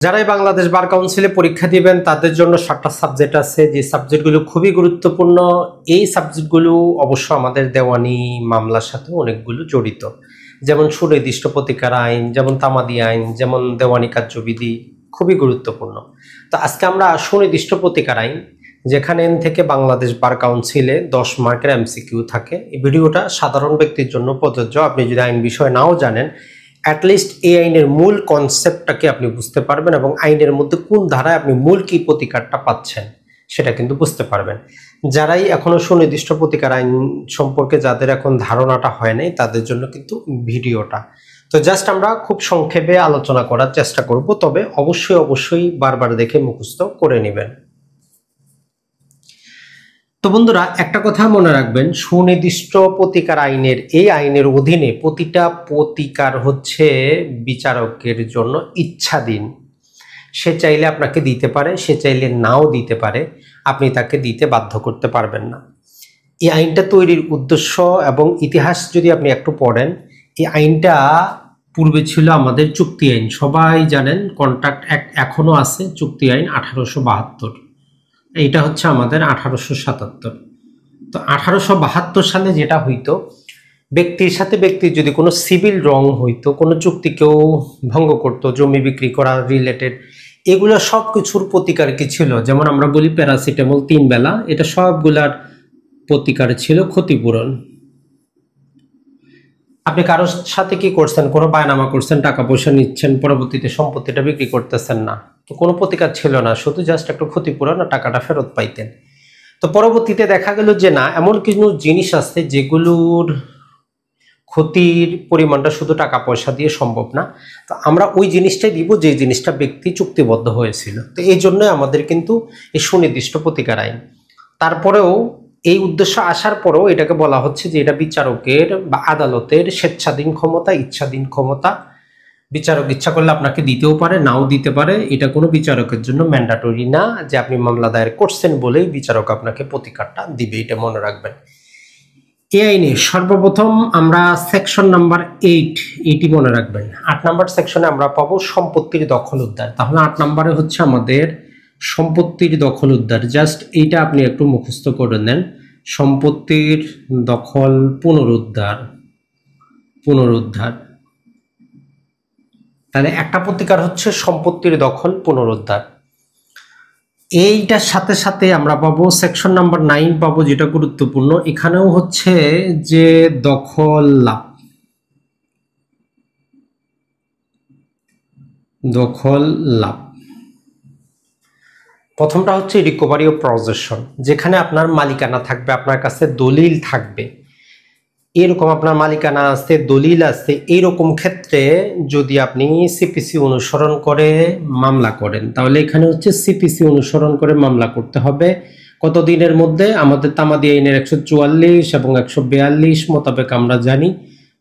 যারাই বাংলাদেশ বার কাউন্সিলে পরীক্ষা দিবেন তাদের জন্য 7টা সাবজেক্ট আছে, যে সাবজেক্টগুলো খুবই গুরুত্বপূর্ণ। এই সাবজেক্টগুলো অবশ্য আমাদের দেওয়ানি মামলার সাথে অনেকগুলো জড়িত, যেমন সুনির্দিষ্ট প্রতিকার আইন, যেমন তামাদি আইন, যেমন দেওয়ানি কার্যবিধি, খুবই গুরুত্বপূর্ণ। তো আজকে আমরা সুনির্দিষ্ট প্রতিকার আইন, যেখানে থেকে বাংলাদেশ বার কাউন্সিলে 10 মার্কের এমসিকিউ থাকে। এই ভিডিওটা সাধারণ ব্যক্তির জন্য প্রযোজ্য। আপনি যদি আইন বিষয় নাও জানেন, অ্যাটলিস্ট এই আইনের মূল কনসেপ্টটাকে আপনি বুঝতে পারবেন এবং আইনের মধ্যে কোন ধারায় আপনি মূল কি প্রতিকারটা পাচ্ছেন সেটা কিন্তু বুঝতে পারবেন। যারাই এখনো সুনির্দিষ্ট প্রতিকার আইন সম্পর্কে যাদের এখন ধারণাটা হয় নাই, তাদের জন্য কিন্তু ভিডিওটা। তো জাস্ট আমরা খুব সংক্ষেপে আলোচনা করার চেষ্টা করব, তবে অবশ্যই বারবার দেখে মুখস্থ করে নেবেন। তো বন্ধুরা, একটা কথা মনে রাখবেন, সুনির্দিষ্ট প্রতিকার আইনের এই আইনের অধীনে প্রতিটা প্রতিকার হচ্ছে বিচারকের জন্য ইচ্ছাধীন। সে চাইলে আপনাকে দিতে পারে, সে চাইলে নাও দিতে পারে, আপনি তাকে দিতে বাধ্য করতে পারবেন না। এই আইনটা তৈরির উদ্দেশ্য এবং ইতিহাস যদি আপনি একটু পড়েন, এই আইনটা পূর্বে ছিল আমাদের চুক্তি আইন। সবাই জানেন কন্ট্রাক্ট অ্যাক্ট এখনো আছে, চুক্তি আইন 1872। এইটা হচ্ছে আমাদের 1877। তো 1872 সালে যেটা হইতো, ব্যক্তির সাথে ব্যক্তির যদি কোনো সিভিল রং হইতো, কোনো চুক্তি কেউ ভঙ্গ করতো, জমি বিক্রি করা রিলেটেড, এগুলো সব কিছুর প্রতিকার কি ছিল? যেমন আমরা বলি প্যারাসিটামল 3 বেলা, এটা সবগুলার প্রতিকার ছিল ক্ষতিপূরণ। আপনি কারোর সাথে কি করছেন, কোনো বায়নামা করছেন, টাকা পয়সা নিচ্ছেন, পরবর্তীতে সম্পত্তিটা বিক্রি করতেছেন না, তো কোনো প্রতিকার ছিল না, শুধু জাস্ট একটু ক্ষতিপূরণ আর টাকাটা ফেরত পাইতেন। তো পরবর্তীতে দেখা গেল যে না, এমন কিছু জিনিস আছে যেগুলোর ক্ষতির পরিমাণটা শুধু টাকা পয়সা দিয়ে সম্ভব না। তো আমরা ওই জিনিসটাই দিব যে জিনিসটা ব্যক্তি চুক্তিবদ্ধ হয়েছিল। তো এই জন্য আমাদের কিন্তু এই সুনির্দিষ্ট প্রতিকার আইন। তারপরেও এই উদ্দেশ্য আসার পরেও এটাকে বলা হচ্ছে যে এটা বিচারকের বা আদালতের স্বেচ্ছাধীন ক্ষমতা, ইচ্ছাধীন ক্ষমতা। বিচারক ইচ্ছা করলে আপনাকে দিতেও পারে, নাও দিতে পারে। এটা কোনো বিচারকের জন্য ম্যান্ডাটরি না যে আপনি মামলা দায়ের করছেন বলেই বিচারক আপনাকে প্রতিকারটা দিবে, এটা মনে রাখবেন। এই আইনে সর্বপ্রথম আমরা সেকশন নাম্বার 8, এটি মনে রাখবেন। 8 নাম্বার সেকশনে আমরা পাবো সম্পত্তির দখল উদ্ধার। তাহলে 8 নাম্বারে হচ্ছে আমাদের সম্পত্তির দখল উদ্ধার। জাস্ট এইটা আপনি একটু মুখস্থ করে নেন, সম্পত্তির দখল পুনরুদ্ধার। তাহলে একটা প্রতিকার হচ্ছে সম্পত্তির দখল পুনরুদ্ধার। এইটার সাথে সাথে আমরা পাবো সেকশন নাম্বার 9 পাবো, যেটা গুরুত্বপূর্ণ। এখানেও হচ্ছে যে দখল লাভ। প্রথমটা হচ্ছে রিকভারি ও পজেশন, যেখানে আপনার মালিকানা থাকবে, আপনার কাছে দলিল থাকবে। এরকম আপনার মালিকানা আছে, দলিল আছে, এইরকম ক্ষেত্রে যদি আপনি সিপিসি অনুসরণ করে মামলা করেন, তাহলে এখানে হচ্ছে সিপিসি অনুসরণ করে মামলা করতে হবে। কত দিনের মধ্যে? আমাদের তামাদি আইনের 144 এবং 142 মোতাবেক আমরা জানি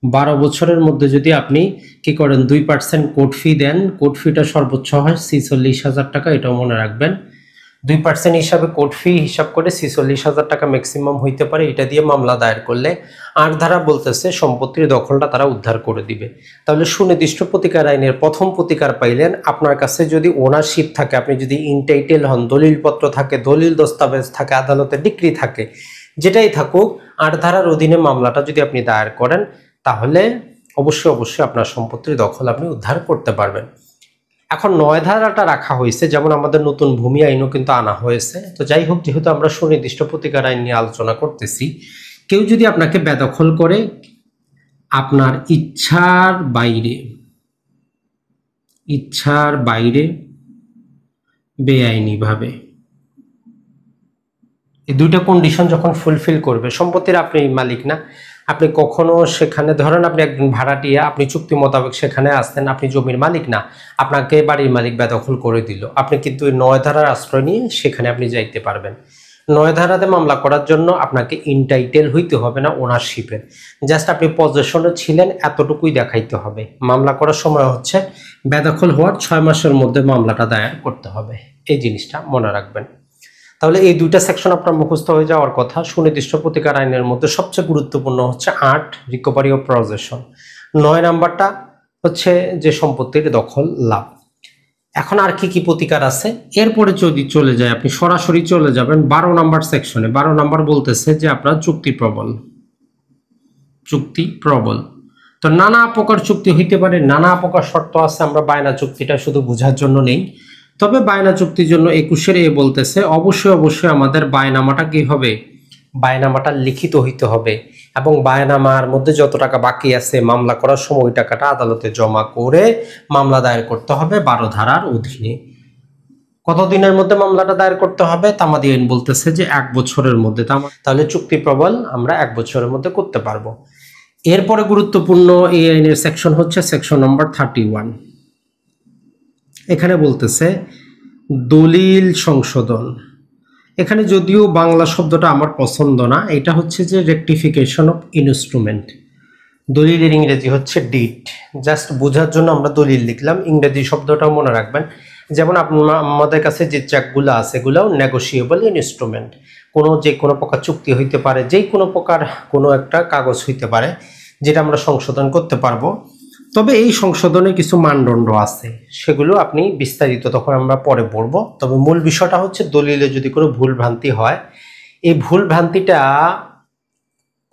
12 বছরের মধ্যে যদি আপনি কি করেন 2% কোর্ট ফি দেন। কোর্ট ফিটা সর্বোচ্চ হয় 46,000 টাকা, এটাও মনে রাখবেন। 2% হিসাবে কোর্ট ফি হিসাব করে 46,000 টাকা ম্যাক্সিমাম হইতে পারে। এটা দিয়ে মামলা দায়ের করলে 8 ধারা বলতেছে সম্পত্তির দখলটা তারা উদ্ধার করে দিবে। তাহলে সুনির্দিষ্ট প্রতিকার আইনের প্রথম প্রতিকার পাইলেন। আপনার কাছে যদি ওনারশিপ থাকে, আপনি যদি ইনটাইটেল হন, দলিলপত্র থাকে, দলিল দস্তাবেজ থাকে, আদালতে ডিক্রি থাকে, যেটাই থাকুক, 8 ধারার অধীনে মামলাটা যদি আপনি দায়ের করেন, তাহলে অবশ্যই আপনার সম্পত্তির দখল আপনি উদ্ধার করতে পারবেন। এখন 9 ধারাটা রাখা হয়েছে, যেমন আমাদের নতুন ভূমি আইনও কিন্তু আনা হয়েছে। তো যাই হোক, যেহেতু আমরা সুনির্দিষ্ট প্রতিকার আইন নিয়ে আলোচনা করতেছি, কেউ যদি আপনাকে বেদখল করে আপনার ইচ্ছার বাইরে বেআইনিভাবে, এই দুইটা কন্ডিশন যখন ফুলফিল করবে, সম্পত্তির আপনি মালিক না, আপনি কখনো সেখানে, ধরেন আপনি একজন ভাড়াটিয়া, আপনি চুক্তি মোতাবেক সেখানে আসতেন, আপনি জমির মালিক না, আপনাকে বাড়ির মালিক বেদখল করে দিল, আপনি কিন্তু 9 ধারার আশ্রয় নিয়ে সেখানে আপনি যাইতে পারবেন। 9 ধারাতে মামলা করার জন্য আপনাকে ইনটাইটেল হইতে হবে না ওনারশিপের, জাস্ট আপনি পজেশনে ছিলেন এতটুকুই দেখাইতে হবে। মামলা করার সময় হচ্ছে বেদখল হওয়ার 6 মাসের মধ্যে মামলাটা দায়ের করতে হবে, এই জিনিসটা মনে রাখবেন। তাহলে এই দুইটা সেকশন আপনার মুখস্থ হয়ে যাওয়ার কথা। সুনির্দিষ্ট প্রতিকার আইনের মধ্যে সবচেয়ে গুরুত্বপূর্ণ হচ্ছে 8 রিকভারি ও পজেশন, 9 নাম্বারটা হচ্ছে যে সম্পত্তির দখল লাভ। এখন আর কি কি প্রতিকার আছে, এরপরে যদি চলে যায় আপনি সরাসরি চলে যাবেন 12 নম্বর সেকশনে। 12 নম্বর বলতেছে যে আপনার চুক্তি প্রবল। চুক্তি প্রবল, তো নানা প্রকার চুক্তি হইতে পারে, নানা প্রকার শর্ত আছে। আমরা বায়না চুক্তিটা শুধু বোঝার জন্য নেই। তবে বায়না চুক্তির জন্য 21-এর এ বলতেছে অবশ্যই আমাদের বায়নামাটা কি হবে, বায়নামাটা লিখিত হইতে হবে এবং বায়নামার মধ্যে যত টাকা বাকি আছে মামলা করার সময় ওই টাকাটা আদালতে জমা করে মামলা দায়ের করতে হবে 12 ধারার অধীনে। কতদিনের মধ্যে মামলাটা দায়ের করতে হবে, তামাদি আইন বলতেছে যে 1 বছরের মধ্যে। তাহলে চুক্তি প্রবল আমরা 1 বছরের মধ্যে করতে পারবো। এরপরে গুরুত্বপূর্ণ এই আইনের সেকশন হচ্ছে সেকশন নম্বর 31। এখানে বলতেছে দলিল সংশোধন। এখানে যদিও বাংলা শব্দটা আমার পছন্দ না, এটা হচ্ছে যে রেকটিফিকেশন অফ ইনস্ট্রুমেন্ট। দলিলের ইংরেজি হচ্ছে ডিড। জাস্ট বোঝার জন্য আমরা দলিল লিখলাম, ইংরেজি শব্দটাও মনে রাখবেন। যেমন আমাদের কাছে যে চেকগুলো আছে এগুলোও নেগোশিয়েবল ইনস্ট্রুমেন্ট। যে কোনো প্রকার চুক্তি হইতে পারে, যে কোনো প্রকার কোনো একটা কাগজ হইতে পারে যেটা আমরা সংশোধন করতে পারবো। তবে এই সংশোধনে কিছু মানদণ্ড আছে, সেগুলো আপনি বিস্তারিত তখন আমরা পরে পড়ব। তবে মূল বিষয়টা হচ্ছে দলিলে যদি কোনো ভুল ভ্রান্তি হয়, এই ভুল ভ্রান্তিটা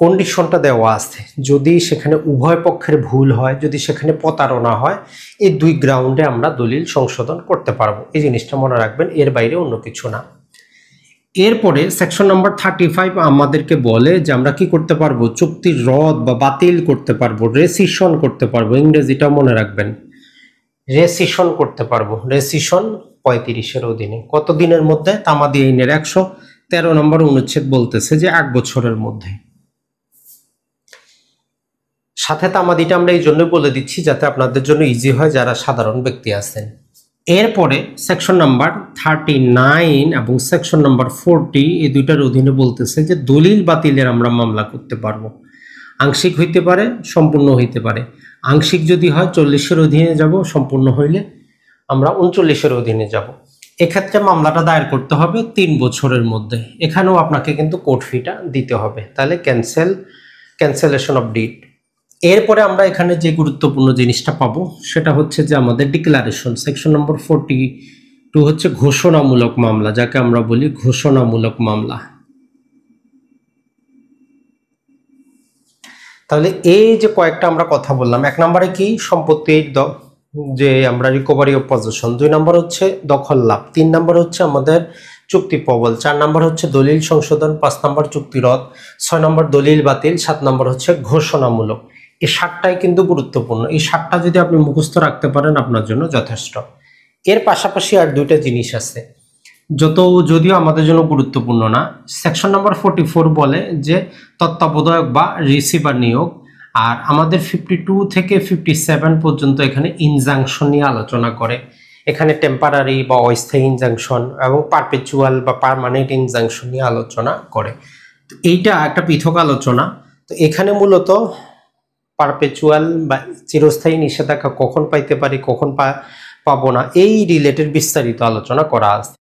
কন্ডিশনটা দেওয়া আছে, যদি সেখানে উভয় পক্ষের ভুল হয়, যদি সেখানে প্রতারণা হয়, এই 2 গ্রাউন্ডে আমরা দলিল সংশোধন করতে পারবো। এই জিনিসটা মনে রাখবেন, এর বাইরে অন্য কিছু না। এরপরে সেকশন নাম্বার 35 আমাদেরকে বলে যে আমরা কি করতে পারবো, চুক্তি রদ বা বাতিল করতে পারবো, রেসিশন করতে পারবো। ইংরেজিটা মনে রাখবেন, রেসিশন করতে পারবো। রেসিশন 35-এর অধীনে কত দিনের মধ্যে, তামাদি আইনের 113 নম্বর অনুচ্ছেদ বলতেছে যে 1 বছরের মধ্যে। সাথে তামাদিটা আমরা এই জন্য বলে দিচ্ছি যাতে আপনাদের জন্য ইজি হয় যারা সাধারণ ব্যক্তি আছেন। এরপরে সেকশন নাম্বার 39 এবং সেকশন নাম্বার 40 এই দুইটার অধীনে বলতেছে যে দলিল বাতিলের আমরা মামলা করতে পারবো। আংশিক হইতে পারে, সম্পূর্ণ হইতে পারে। আংশিক যদি হয় 40-এর অধীনে যাব, সম্পূর্ণ হইলে আমরা 39-এর অধীনে যাব। এক্ষেত্রে মামলাটা দায়ের করতে হবে 3 বছরের মধ্যে। এখানেও আপনাকে কিন্তু কোর্ট ফিটা দিতে হবে, তাহলে ক্যান্সেলেশন অফ ডিড। এরপরে আমরা এখানে যে গুরুত্বপূর্ণ জিনিসটা পাবো সেটা হচ্ছে যে আমাদের ডিক্লারেশন। সেকশন নম্বর 42 হচ্ছে ঘোষণামূলক মামলা, যাকে আমরা বলি ঘোষণামূলক মামলা। তাহলে এই যে কয়েকটা আমরা কথা বললাম, 1 নম্বরে কি সম্পত্তির যে আমরা রিকভারি অফ পজেশন, 2 নম্বর হচ্ছে দখল লাভ, 3 নম্বর হচ্ছে আমাদের চুক্তি প্রবল, 4 নম্বর হচ্ছে দলিল সংশোধন, 5 নম্বর চুক্তি রদ, 6 নম্বর দলিল বাতিল, 7 নম্বর হচ্ছে ঘোষণামূলক। এই 7টাই কিন্তু গুরুত্বপূর্ণ। এই 7টা যদি আপনি মুখস্থ রাখতে পারেন আপনার জন্য যথেষ্ট। এর পাশাপাশি আর 2টা জিনিস আছে যদিও আমাদের জন্য গুরুত্বপূর্ণ না। সেকশন নাম্বার 44 বলে যে তত্ত্বাবধায়ক বা রিসিভার নিয়োগ। আর আমাদের 52 থেকে 57 পর্যন্ত এখানে ইনজাংশন নিয়ে আলোচনা করে। এখানে টেম্পারারি বা অস্থায়ী ইনজাংশন এবং পারপেচুয়াল বা পার্মানেন্ট ইনজাংশন নিয়ে আলোচনা করে। তো এইটা একটা পৃথক আলোচনা। তো এখানে মূলত পারপেচুয়াল বা চিরস্থায়ী নিষেধাজ্ঞা কখন পাইতে পারি, কখন পাবো না, এই রিলেটেড বিস্তারিত আলোচনা করা আছে।